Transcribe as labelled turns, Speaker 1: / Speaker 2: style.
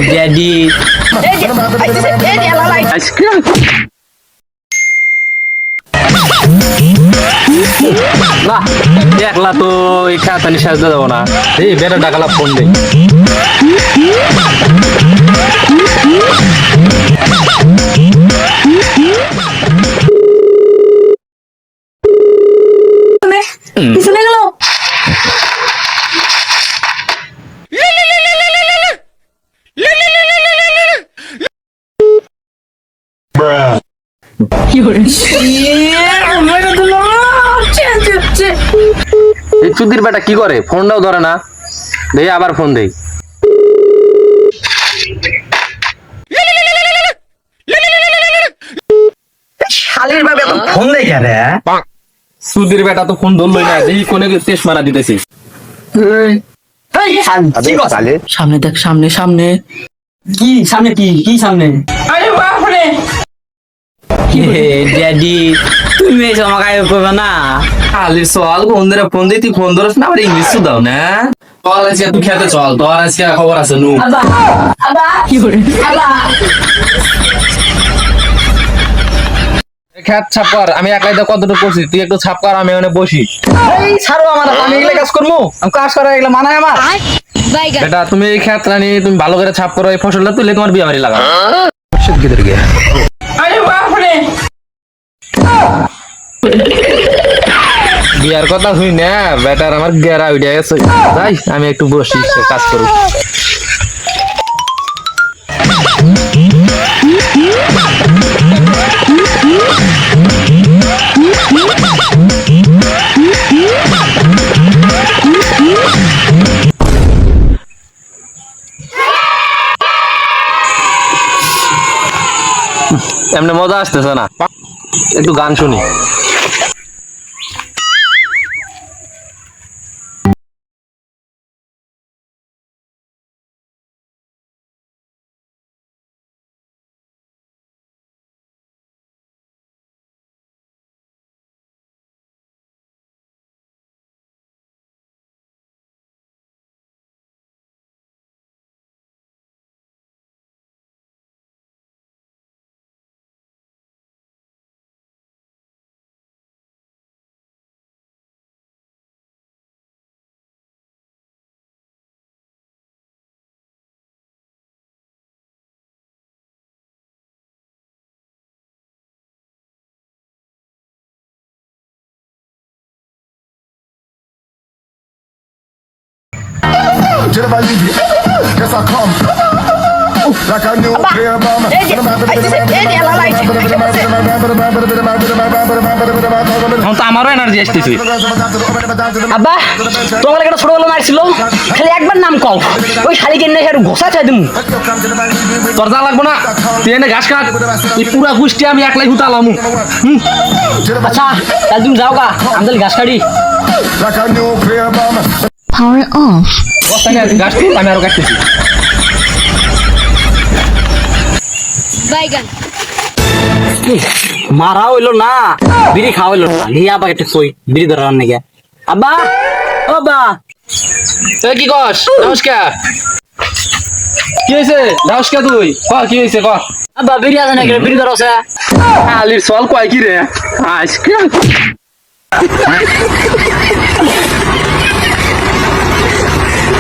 Speaker 1: Daddy ice cream না একলা তো এই খাতানি সাজতে যাবো না এই বেটা ডাকালা ফোন দেই
Speaker 2: পিছনে গেল
Speaker 1: এই চুদির বেটা কি করে ফোনটাও ধরে না দেই আবার ফোন দেই
Speaker 3: শালির বাবা তো ফোন দেই কেন রে
Speaker 1: চুদির বেটা তো ফোন ধরলই না দেই কোনে তেজ মারা দিতেছিস
Speaker 2: সামনে দেখ সামনে সামনে কি সামনে কি সামনে আরে বাপরে ড্যাডি তুমি এই আমাকে আয় করবে না
Speaker 1: খালি চল বন্ধুরা ফোন দিই তুই ফোন ধরস না আবার ইংলিশ দাও না চল আজকে তুই খেতে চল তোর আজকে খবর আছে নু
Speaker 2: আবা আবা কি করে আবা
Speaker 1: খেত ছাপ কর আমি একলাই তো কতটুকু করছি তুই একটু ছাপ কর আমি ওখানে বসি
Speaker 3: এই ছাড়ো আমার আমি এগুলা কাজ করবো আমি কাজ করা এগুলা মানায় আমার
Speaker 1: বেটা তুমি এই খেত রানি তুমি ভালো করে ছাপ করো এই ফসলটা তুলে তোমার বিয়ে বাড়ি লাগাও
Speaker 2: আরে বাপরে
Speaker 1: বিয়ার কথা শুই না বেটার আমার গেরা উঠে গেছে যাই আমি একটু বসি কাজ করব এমনি মজা আসতেছে না একটু গান শুনি
Speaker 4: Did I leave you? Yes, I come. Like a nuclear bomb.
Speaker 1: এখন তো আমারও এনার্জি আসতেছে
Speaker 2: আব্বা তোমার একটা ছোটবেলা মারছিল খালি একবার নাম কও ওই শালিকে নিয়ে আর ঘোষা চাই দিমু
Speaker 1: তোর যা লাগবো না তুই এনে ঘাস কাট এই পুরা গুষ্টি আমি একলাই হুতালাম
Speaker 2: আচ্ছা তাহলে তুমি যাও গা আমি তাহলে ঘাস কাটি
Speaker 4: Like a nuclear bomb.
Speaker 5: Power off.
Speaker 1: বস্তায় আছে ঘাস তুল আমি আরো কাটতেছি
Speaker 2: মারা হইলো না বিড়ি খাওয়া হইলো না লিয়া আবার একটা সই বিড়ি ধরার নাকি আব্বা ও বা
Speaker 1: তুই কি কস নমস্কার কি হয়েছে নমস্কার তুই ক কি হয়েছে ক
Speaker 2: আব্বা বিড়ি আছে নাকি বিড়ি ধরাছে
Speaker 1: আলির সল কয় কি রে আইসক্রিম